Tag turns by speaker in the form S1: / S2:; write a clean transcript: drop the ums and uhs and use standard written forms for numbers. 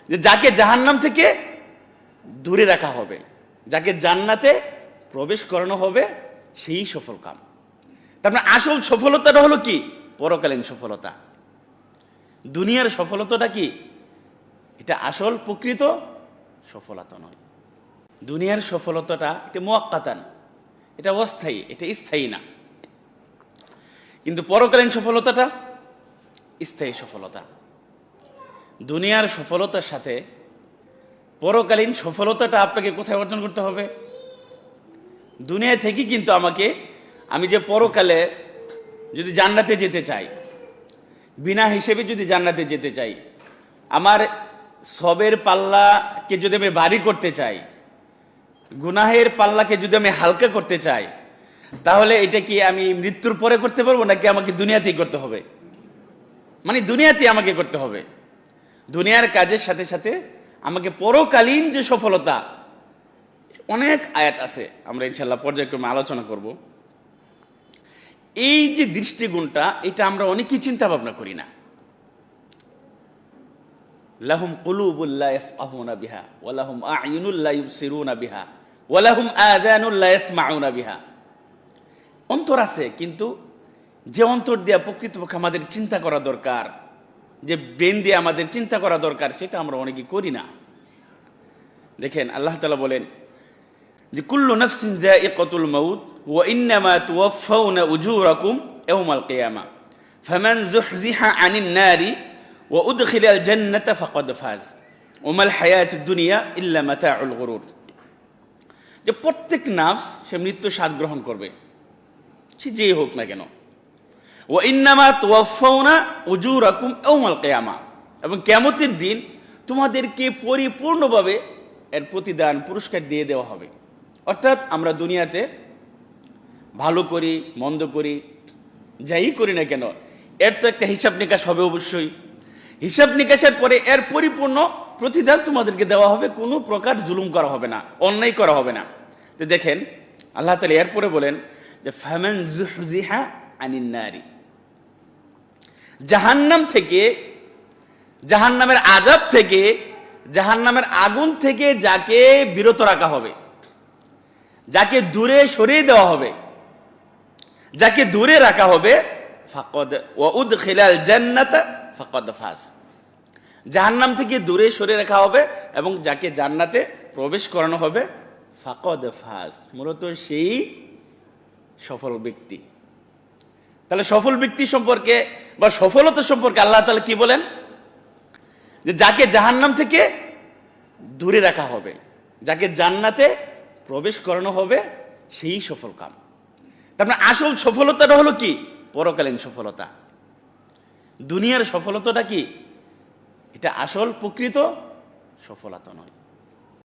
S1: যে যাকে জাহান্নাম থেকে দূরে রাখা হবে, যাকে জান্নাতে প্রবেশ করানো হবে, সেই সফল কাম। তার মানে আসল সফলতাটা হলো কি? পরকালীন সফলতা। দুনিয়ার সফলতাটা কি? এটা আসল প্রকৃত সফলতা নয়। দুনিয়ার সফলতাটা এটা মুআক্কাতান, এটা অস্থায়ী, এটা স্থায়ী না। কিন্তু পরকালীন সফলতাটা স্থায়ী সফলতা। দুনিয়ার সফলতার সাথে পরকালীন সফলতাটা আপনাকে কোথায় অর্জন করতে হবে? দুনিয়া থেকে কিন্তু আমি যে পরকালে যদি জান্নাতে যেতে চাই, বিনা হিসেবে যদি জান্নাতে যেতে চাই, আমার সবের পাল্লাকে যদি আমি ভারী করতে চাই, গুনাহের পাল্লাকে যদি আমি হালকা করতে চাই, তাহলে এটা কি আমি মৃত্যুর পরে করতে পারবো, নাকি আমাকে দুনিয়াতেই করতে হবে? মানে দুনিয়াতেই আমাকে করতে হবে। দুনিয়ার কাজের সাথে সাথে আমাকে পরকালীন যে সফলতা, অনেক আয়াত আছে, আমরা ইনশাল্লাহ পর্যায়ক্রমে আলোচনা করব। এই যে দৃষ্টিগুণটা, এটা আমরা অনেকেই চিন্তা ভাবনা করি না। লাহুম কুলুবুল লা ইয়াফকাহুনা বিহা ওয়া লাহুম আ'য়ুনুল লা ইউবসিরুনা বিহা ওয়া লাহুম আযানুল লা ইয়াসমাউনা বিহা। অন্তর আছে, কিন্তু যে অন্তর দিয়ে প্রকৃতপক্ষে আমাদের চিন্তা করা দরকার, যে ব্রেন দিয়ে আমাদের চিন্তা করা দরকার, সেটা আমরা অনেকে করি না। দেখেন আল্লাহ তাআলা বলেন যে কুল্লু নাফসিন যায়িকাতুল মাউত ওয়া ইন্নামা তুওয়াফাউনা উজুরাকুম ইয়াওমাল কিয়ামা ফামান যুহজিহা আনিন নারি ওয়া উদখিলাল জান্নাতা ফাকাদ ফাজ ওয়া মাল হায়াতুদ দুনিয়া ইল্লা মাতাউল গুরুর। যে প্রত্যেক নাফস সে মৃত্যু স্বাদ গ্রহণ করবে, সে যেই হোক না কেন। ওয়া ইন্নামা তুওয়াফাউনা উজুরাকুম ইয়াওমাল কিয়ামা, এবং কিয়ামতের দিন তোমাদেরকে পরিপূর্ণভাবে এর প্রতিদান পুরস্কার দিয়ে দেওয়া হবে। অর্থাৎ আমরা দুনিয়াতে ভালো করি মন্দ করি, যাই করি না কেন, এর তো একটা হিসাব নিকাশ হবে অবশ্যই। হিসাব নিকাশের পরে এর পরিপূর্ণ প্রতিদান তোমাদেরকে দেওয়া হবে, কোনো প্রকার জুলুম করা হবে না, অন্যায় করা হবে না। তো দেখেন আল্লাহ তাআলা এরপরে বলেন যে ফামান যুহজিহা আনিন নারি, জাহান্নাম থেকে, জাহান্নামের আযাব থেকে, জাহান্নামের আগুন থেকে যাকে বিরত রাখা হবে, যাকে দূরে সরিয়ে দেওয়া হবে, যাকে দূরে রাখা হবে, ফাকাদ ওয়া উদখিলাল জান্নাতা ফাকাদ ফাজ, জাহান্নাম থেকে দূরে সরিয়ে রাখা হবে এবং যাকে জান্নাতে প্রবেশ করানো হবে, ফাকাদ ফাজ, মূলত সেই সফল ব্যক্তি। তাহলে সফল ব্যক্তি সম্পর্কে বা সফলতা সম্পর্কে আল্লাহ তাআলা কি বলেন? যে যাকে জাহান্নাম থেকে দূরে রাখা হবে, যাকে জান্নাতে প্রবেশ করানো হবে, সেই সফল কাম। তার মানে আসল সফলতাটা হলো কি? পরকালীন সফলতা। দুনিয়ার সফলতাটা কি? এটা আসল প্রকৃত সফলতা নয়।